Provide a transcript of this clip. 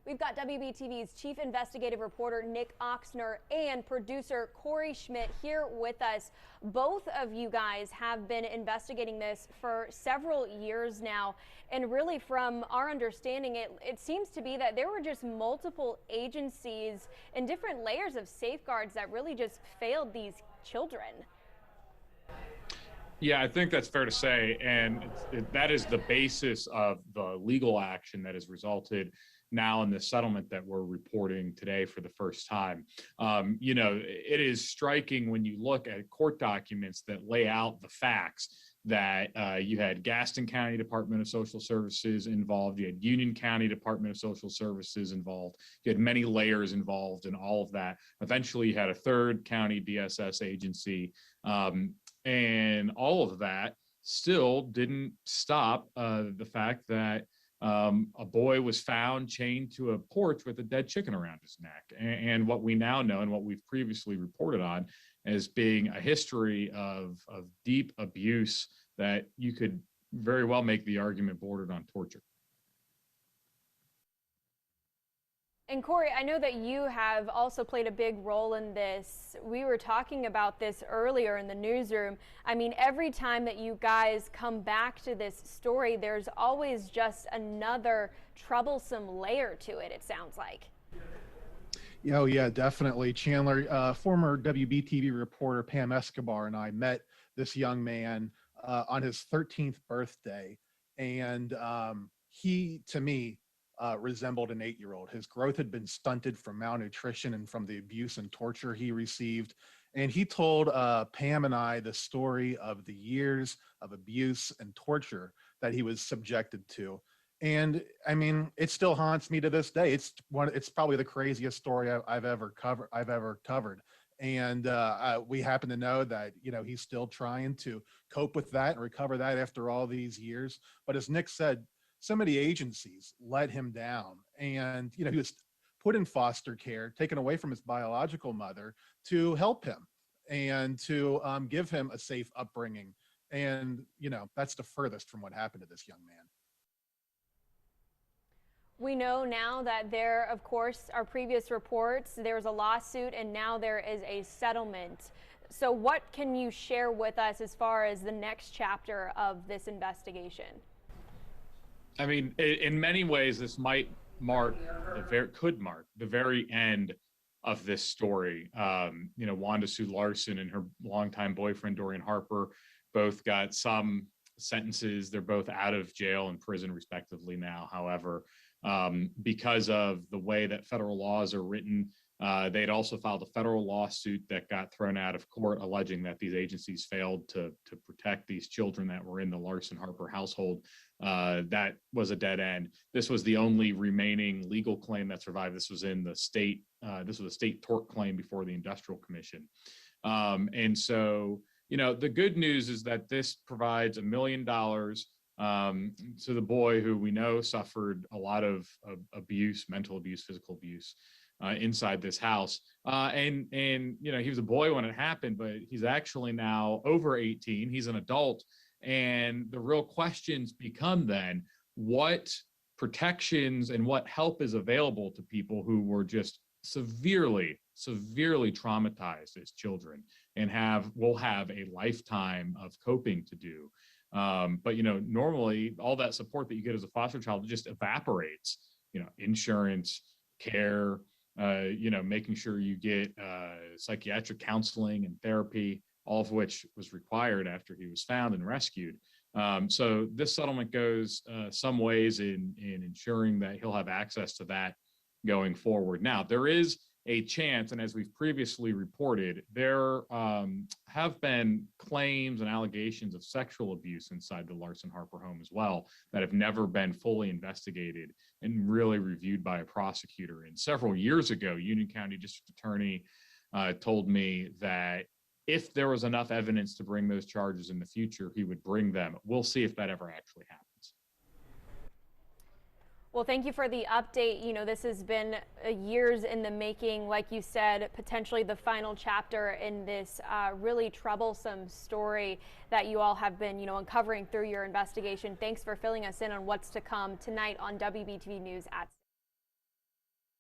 We've got WBTV's chief investigative reporter Nick Ochsner and producer Corey Schmidt here with us. Both of you guys have been investigating this for several years now, and really from our understanding, it seems to be that there were just multiple agencies and different layers of safeguards that really just failed these children. Yeah, I think that's fair to say, and that is the basis of the legal action that has resulted now in the settlement that we're reporting today for the first time. It is striking when you look at court documents that lay out the facts that you had Gaston County Department of Social Services involved, you had Union County Department of Social Services involved, you had many layers involved in all of that. Eventually, you had a third county DSS agency, and all of that still didn't stop the fact that a boy was found chained to a porch with a dead chicken around his neck. And what we now know and what we've previously reported on as being a history of deep abuse that you could very well make the argument bordered on torture. And Corey, I know that you have also played a big role in this. We were talking about this earlier in the newsroom. I mean, every time that you guys come back to this story, there's always just another troublesome layer to it, it sounds like. Oh, yeah, definitely. Chandler, former WBTV reporter Pam Escobar and I met this young man on his 13th birthday. And he, to me, resembled an 8-year-old. His growth had been stunted from malnutrition and from the abuse and torture he received. And he told Pam and I the story of the years of abuse and torture that he was subjected to. And I mean, it still haunts me to this day. It's probably the craziest story I've ever covered. And we happen to know that, he's still trying to cope with that and recover that after all these years. But as Nick said, some of the agencies let him down, and he was put in foster care, taken away from his biological mother to help him and to give him a safe upbringing. And that's the furthest from what happened to this young man. We know now that there, of course, are previous reports. There was a lawsuit, and now there is a settlement. So what can you share with us as far as the next chapter of this investigation? I mean, in many ways, this might could mark the very end of this story. Wanda Sue Larson and her longtime boyfriend, Dorian Harper, both got some sentences. They're both out of jail and prison, respectively, now. However, because of the way that federal laws are written, they'd also filed a federal lawsuit that got thrown out of court, alleging that these agencies failed to protect these children that were in the Larson Harper household. That was a dead end. This was the only remaining legal claim that survived. This was in the state. This was a state tort claim before the Industrial Commission. And so, the good news is that this provides $1 million to the boy who we know suffered a lot of abuse, mental abuse, physical abuse, inside this house. And he was a boy when it happened, but he's actually now over 18. He's an adult. And the real questions become then, what protections and what help is available to people who were just severely traumatized as children and will have a lifetime of coping to do. But normally all that support that you get as a foster child just evaporates. Insurance, care, making sure you get psychiatric counseling and therapy, all of which was required after he was found and rescued. So this settlement goes some ways in ensuring that he'll have access to that going forward. Now, there is a chance, and as we've previously reported, there have been claims and allegations of sexual abuse inside the Larson Harper home as well that have never been fully investigated and really reviewed by a prosecutor. And several years ago, Union County District Attorney told me that if there was enough evidence to bring those charges in the future, he would bring them. We'll see if that ever actually happens. Well, thank you for the update. This has been years in the making. Like you said, potentially the final chapter in this really troublesome story that you all have been, uncovering through your investigation. Thanks for filling us in on what's to come tonight on WBTV News at